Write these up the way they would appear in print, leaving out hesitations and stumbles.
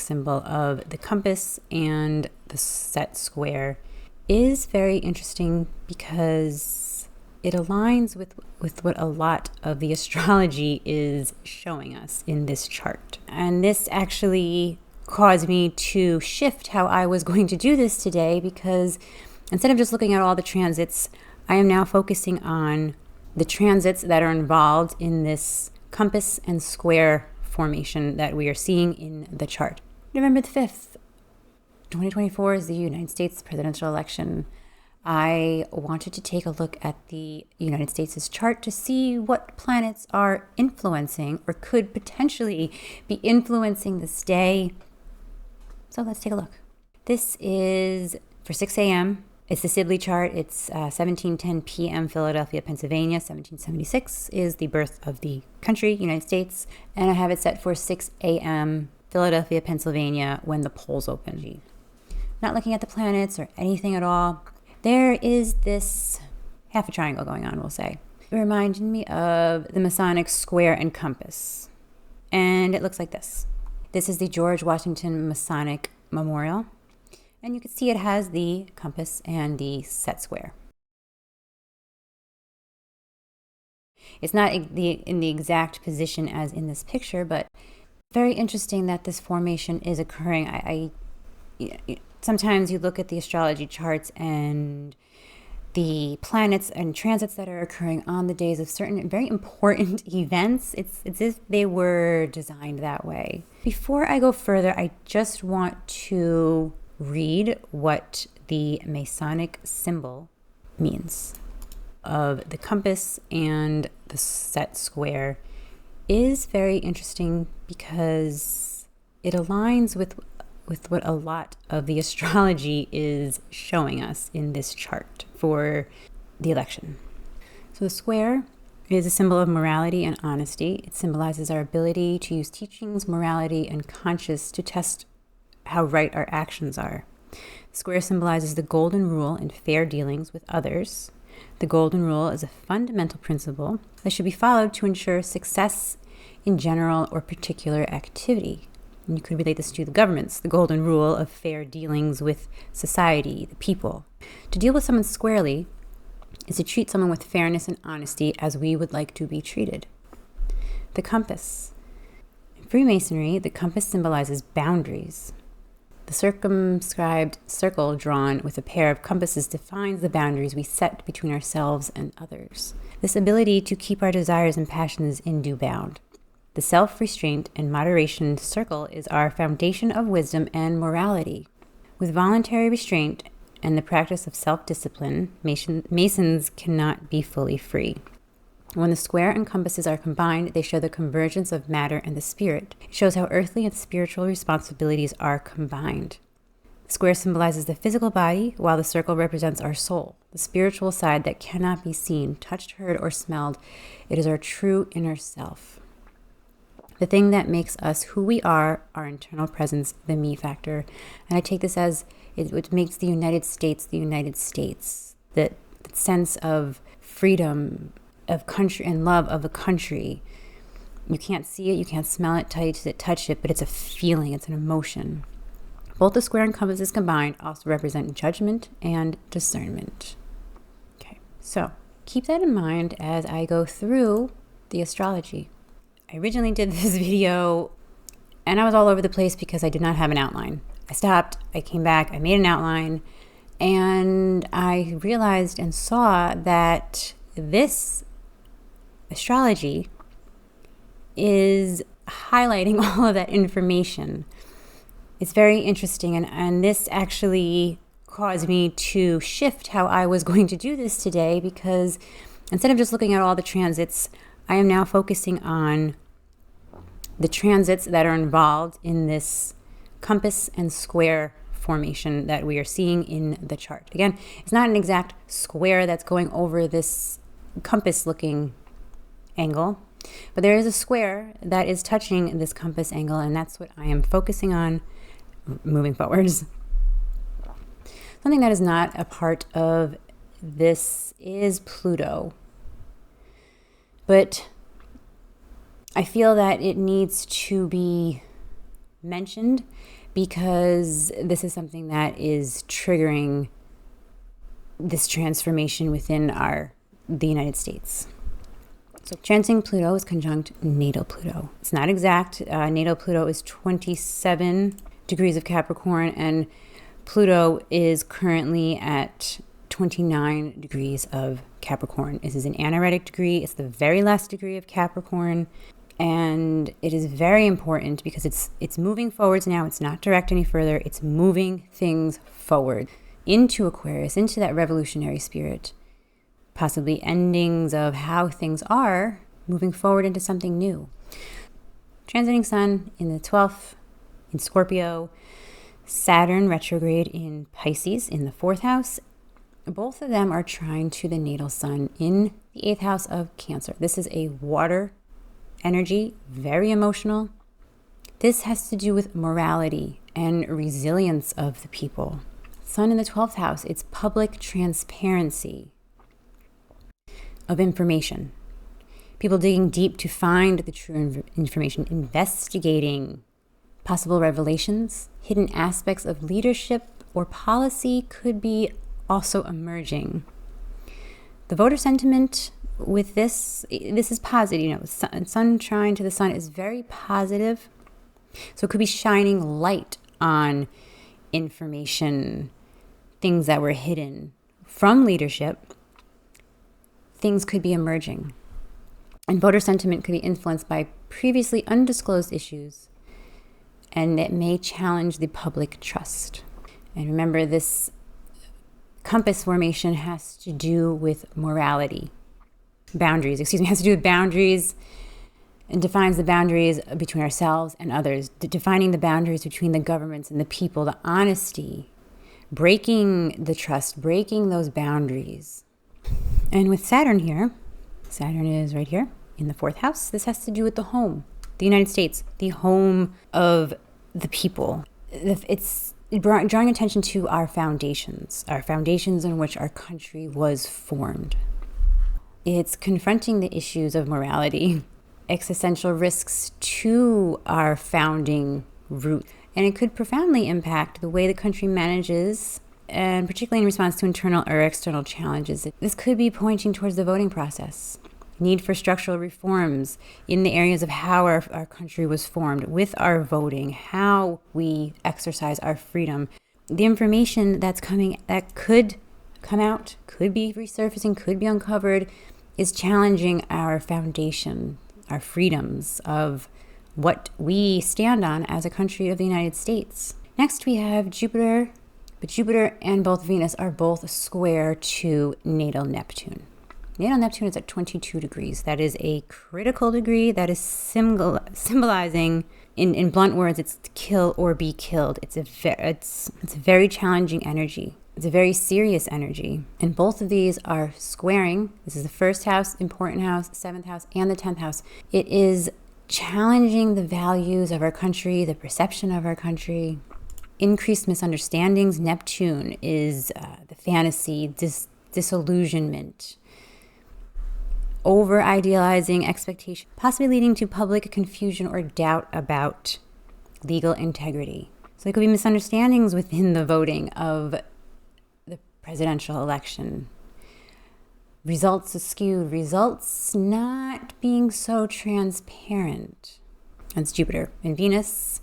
symbol of the compass and the set square is very interesting because it aligns with what a lot of the astrology is showing us in this chart. And this actually caused me to shift how I was going to do this today, because instead of just looking at all the transits, I am now focusing on the transits that are involved in this compass and square formation that we are seeing in the chart. November the 5th, 2024 is the United States presidential election. I wanted to take a look at the United States' chart to see what planets are influencing or could potentially be influencing this day. So let's take a look. This is for 6 a.m. It's the Sibley chart. It's 17:10 p.m. Philadelphia, Pennsylvania. 1776 is the birth of the country, United States. And I have it set for 6 a.m. Philadelphia, Pennsylvania, when the polls open. Not looking at the planets or anything at all. There is this half a triangle going on, we'll say. It reminded me of the Masonic square and compass. And it looks like this. This is the George Washington Masonic Memorial. And you can see it has the compass and the set square. It's not in the exact position as in this picture, but very interesting that this formation is occurring. Sometimes you look at the astrology charts and the planets and transits that are occurring on the days of certain very important events. It's as if they were designed that way. Before I go further, I just want to read what the Masonic symbol means of the compass and the set square is very interesting because it aligns with what a lot of the astrology is showing us in this chart for the election. So the square is a symbol of morality and honesty. It symbolizes our ability to use teachings, morality, and conscience to test how right our actions are. The square symbolizes the golden rule and fair dealings with others. The golden rule is a fundamental principle that should be followed to ensure success in general or particular activity. And you could relate this to the governments, the golden rule of fair dealings with society, the people. To deal with someone squarely is to treat someone with fairness and honesty as we would like to be treated. The compass. In Freemasonry, the compass symbolizes boundaries. The circumscribed circle drawn with a pair of compasses defines the boundaries we set between ourselves and others. This ability to keep our desires and passions in due bound. The self-restraint and moderation circle is our foundation of wisdom and morality. With voluntary restraint and the practice of self-discipline, Masons cannot be fully free. When the square and compasses are combined, they show the convergence of matter and the spirit. It shows how earthly and spiritual responsibilities are combined. The square symbolizes the physical body, while the circle represents our soul, the spiritual side that cannot be seen, touched, heard, or smelled. It is our true inner self. The thing that makes us who we are, our internal presence, the me factor. And I take this as it makes the United States the United States. The sense of freedom, of country and love of the country. You can't see it, you can't smell it, touch it, but it's a feeling, it's an emotion. Both the square and compasses combined also represent judgment and discernment. Okay, so keep that in mind as I go through the astrology. I originally did this video and I was all over the place because I did not have an outline. I stopped, I came back, I made an outline, and I realized and saw that this astrology is highlighting all of that information. It's very interesting, and this actually caused me to shift how I was going to do this today, because instead of just looking at all the transits, I am now focusing on the transits that are involved in this compass and square formation that we are seeing in the chart. Again, it's not an exact square that's going over this compass looking angle, but there is a square that is touching this compass angle, and that's what I am focusing on moving forwards. Something that is not a part of this is Pluto, but I feel that it needs to be mentioned because this is something that is triggering this transformation within the United States. So transiting Pluto is conjunct natal Pluto. It's not exact. Natal Pluto is 27 degrees of Capricorn, and Pluto is currently at 29 degrees of Capricorn. This is an anaretic degree. It's the very last degree of Capricorn. And it is very important because it's moving forwards now. It's not direct any further. It's moving things forward into Aquarius, into that revolutionary spirit. Possibly endings of how things are, moving forward into something new. Transiting Sun in the 12th in Scorpio, Saturn retrograde in Pisces in the 4th house. Both of them are trine to the natal Sun in the 8th house of Cancer. This is a water energy, very emotional. This has to do with morality and resilience of the people. Sun in the 12th house, it's public transparency of information. People digging deep to find the true information, investigating possible revelations, hidden aspects of leadership or policy could be also emerging. The voter sentiment with this is positive. Sun trine to the Sun is very positive. So it could be shining light on information, things that were hidden from leadership. Things could be emerging. And voter sentiment could be influenced by previously undisclosed issues, and it may challenge the public trust. And remember, this compass formation has to do with morality. Has to do with boundaries, and defines the boundaries between ourselves and others, defining the boundaries between the governments and the people, the honesty, breaking the trust, breaking those boundaries. And with Saturn here, Saturn is right here in the 4th house. This has to do with the home, the United States, the home of the people. It's drawing attention to our foundations in which our country was formed. It's confronting the issues of morality, existential risks to our founding root. And it could profoundly impact the way the country manages, and particularly in response to internal or external challenges. This could be pointing towards the voting process, need for structural reforms in the areas of how our country was formed, with our voting, how we exercise our freedom. The information that's coming, that could come out, could be resurfacing, could be uncovered, is challenging our foundation, our freedoms of what we stand on as a country of the United States. Next we have Jupiter. But Jupiter and both Venus are both square to natal Neptune. Natal Neptune is at 22 degrees. That is a critical degree. That is symbolizing, in blunt words, it's to kill or be killed. It's a very challenging energy. It's a very serious energy. And both of these are squaring. This is the 1st house, important house, 7th house, and the 10th house. It is challenging the values of our country, the perception of our country. Increased misunderstandings. Neptune is the fantasy, disillusionment, over-idealizing expectation, possibly leading to public confusion or doubt about legal integrity. So there could be misunderstandings within the voting of the presidential election. Results skewed, results not being so transparent. That's Jupiter. And Venus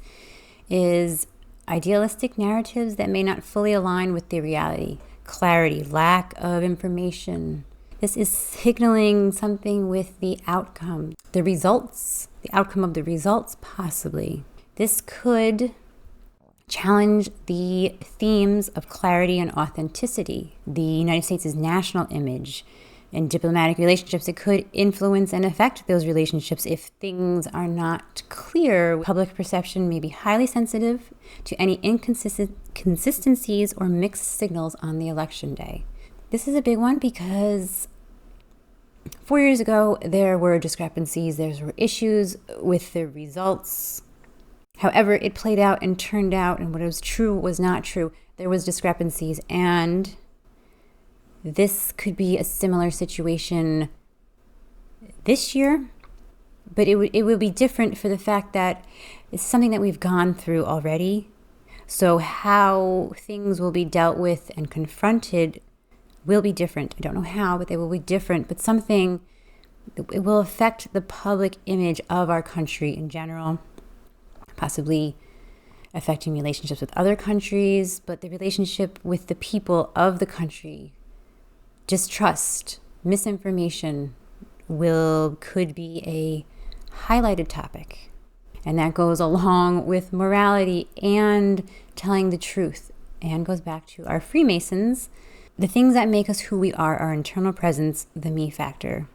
is idealistic narratives that may not fully align with the reality. Clarity, lack of information. This is signaling something with the outcome, the results, the outcome of the results possibly. This could challenge the themes of clarity and authenticity, the United States' national image, and diplomatic relationships. It could influence and affect those relationships if things are not clear. Public perception may be highly sensitive to any inconsistencies or mixed signals on the election day. This is a big one because 4 years ago, there were discrepancies, there were issues with the results. However, it played out and turned out, and what was true was not true. There was discrepancies, and this could be a similar situation this year, but it will be different for the fact that It's something that we've gone through already. So how things will be dealt with and confronted will be different. I don't know how, but they will be different. But something, it will affect the public image of our country in general, possibly affecting relationships with other countries, but the relationship with the people of the country, distrust, misinformation could be a highlighted topic. And that goes along with morality and telling the truth, and goes back to our Freemasons. The things that make us who we are, our internal presence, the me factor,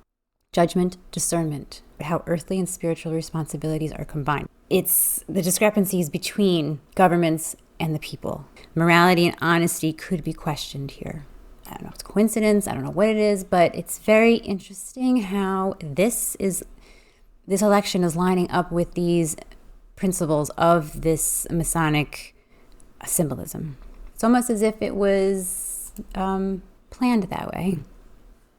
judgment, discernment, how earthly and spiritual responsibilities are combined. It's the discrepancies between governments and the people. Morality and honesty could be questioned here. I don't know if it's coincidence, I don't know what it is, but it's very interesting how this election is lining up with these principles of this Masonic symbolism. It's almost as if it was planned that way.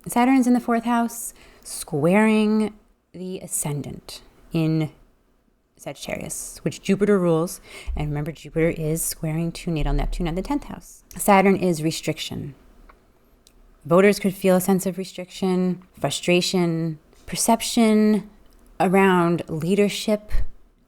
Saturn's in the 4th house, squaring the ascendant in Sagittarius, which Jupiter rules. And remember, Jupiter is squaring to natal Neptune at the 10th house. Saturn is restriction. Voters could feel a sense of restriction, frustration, perception around leadership.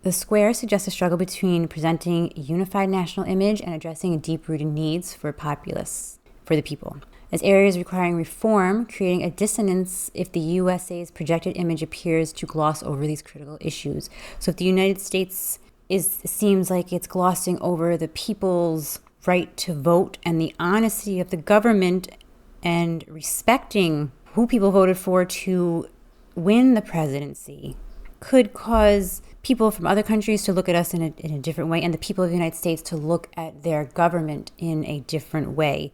The square suggests a struggle between presenting a unified national image and addressing deep-rooted needs for populace, for the people, as areas requiring reform, creating a dissonance if the USA's projected image appears to gloss over these critical issues. So if the United States seems like it's glossing over the people's right to vote and the honesty of the government and respecting who people voted for to win the presidency, could cause people from other countries to look at us in a different way, and the people of the United States to look at their government in a different way,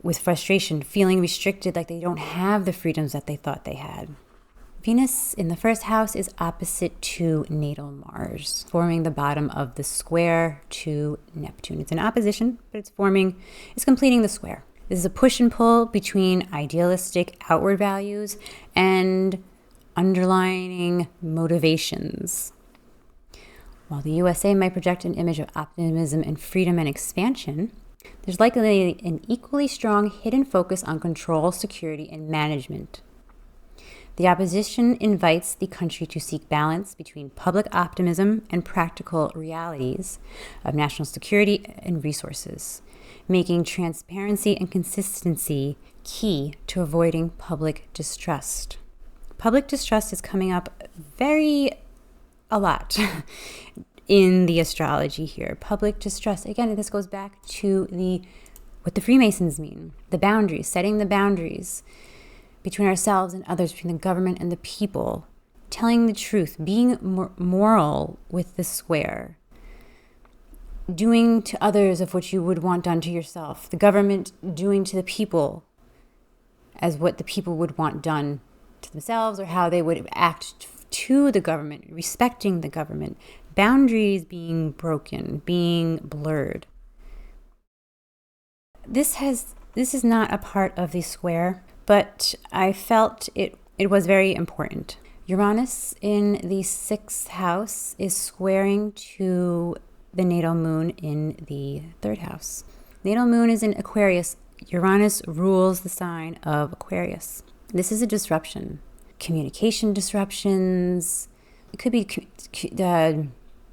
with frustration, feeling restricted, like they don't have the freedoms that they thought they had. Venus in the 1st house is opposite to natal Mars, forming the bottom of the square to Neptune. It's in opposition, but it's completing the square. This is a push and pull between idealistic outward values and underlying motivations. While the USA might project an image of optimism and freedom and expansion, there's likely an equally strong hidden focus on control, security, and management. The opposition invites the country to seek balance between public optimism and practical realities of national security and resources, making transparency and consistency key to avoiding public distrust. Public distrust is coming up a lot in the astrology here. Public distrust. Again, this goes back to what the Freemasons mean. The boundaries, setting the boundaries between ourselves and others, between the government and the people. Telling the truth, being moral with the square. Doing to others of what you would want done to yourself. The government doing to the people as what the people would want done to themselves, or how they would act to the government, respecting the government, boundaries being broken, being blurred. This is not a part of the square, but I felt it was very important. Uranus in the 6th house is squaring to the natal moon in the 3rd house. Natal moon is in Aquarius. Uranus rules the sign of Aquarius. This is a disruption. Communication disruptions. It could be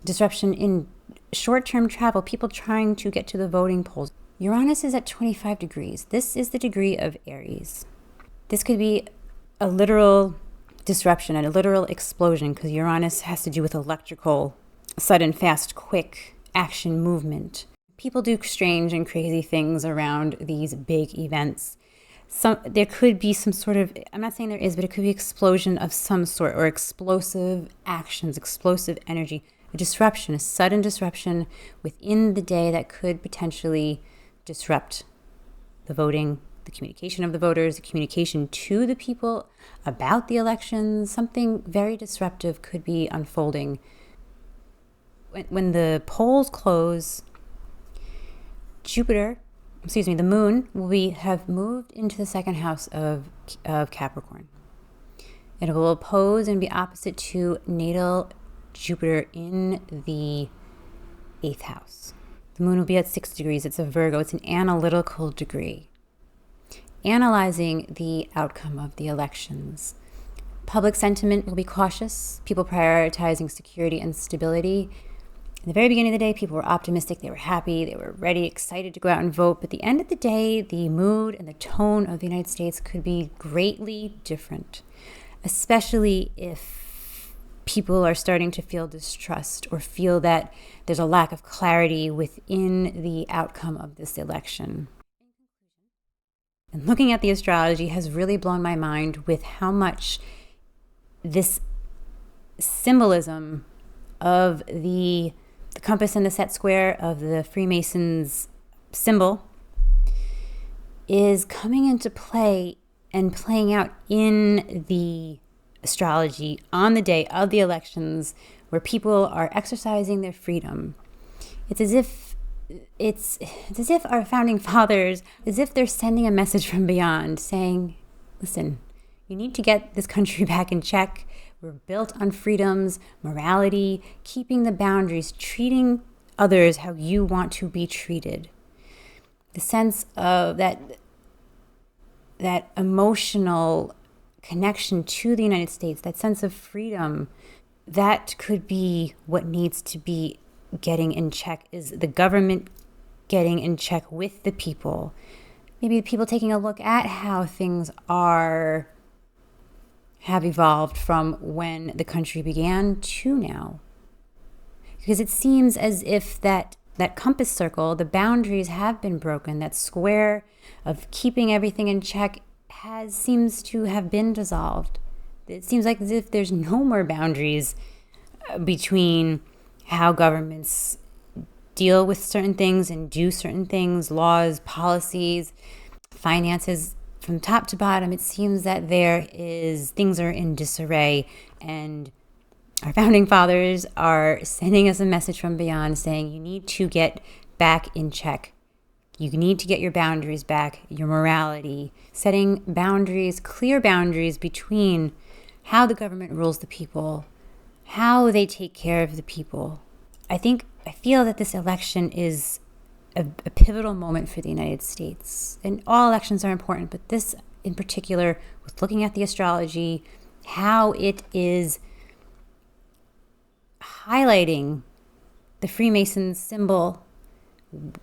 disruption in short-term travel, people trying to get to the voting polls. Uranus is at 25 degrees. This is the degree of Aries. This could be a literal disruption and a literal explosion, because Uranus has to do with electrical, sudden, fast, quick action movement. People do strange and crazy things around these big events. There could be some sort of, I'm not saying there is, but it could be explosion of some sort, or explosive actions, explosive energy, a disruption, a sudden disruption within the day that could potentially disrupt the voting, the communication of the voters, the communication to the people about the elections. Something very disruptive could be unfolding. When the polls close, the moon will have moved into the 2nd house of Capricorn. It will oppose and be opposite to natal Jupiter in the 8th house. The moon will be at 6 degrees. It's a Virgo. It's an analytical degree, analyzing the outcome of the elections. Public sentiment will be cautious, people prioritizing security and stability. In the very beginning of the day, people were optimistic, they were happy, they were ready, excited to go out and vote. But at the end of the day, the mood and the tone of the United States could be greatly different, especially if people are starting to feel distrust or feel that there's a lack of clarity within the outcome of this election. And looking at the astrology has really blown my mind with how much this symbolism of the compass and the set square of the Freemasons symbol is coming into play and playing out in the astrology on the day of the elections, where people are exercising their freedom. It's as if our founding fathers, as if they're sending a message from beyond saying, listen, you need to get this country back in check. We're built on freedoms, morality, keeping the boundaries, treating others how you want to be treated. The sense of that emotional connection to the United States, that sense of freedom, that could be what needs to be getting in check, is the government getting in check with the people. Maybe the people taking a look at how things have evolved from when the country began to now. Because it seems as if that compass circle, the boundaries have been broken. That square of keeping everything in check seems to have been dissolved. It seems like as if there's no more boundaries between how governments deal with certain things and do certain things, laws, policies, finances. From top to bottom, it seems that things are in disarray, and our founding fathers are sending us a message from beyond saying you need to get back in check. You need to get your boundaries back, your morality, setting boundaries, clear boundaries between how the government rules the people, how they take care of the people. I feel that this election is a pivotal moment for the United States. And all elections are important, but this in particular, with looking at the astrology, how it is highlighting the Freemasons symbol,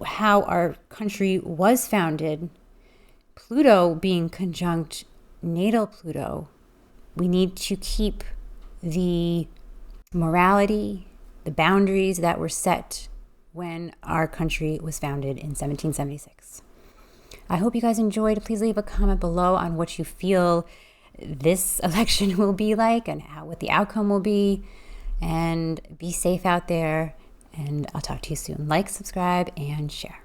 how our country was founded, Pluto being conjunct natal Pluto. We need to keep the morality, the boundaries that were set when our country was founded in 1776. I hope you guys enjoyed. Please leave a comment below on what you feel this election will be like and what the outcome will be. And be safe out there. And I'll talk to you soon. Like, subscribe, and share.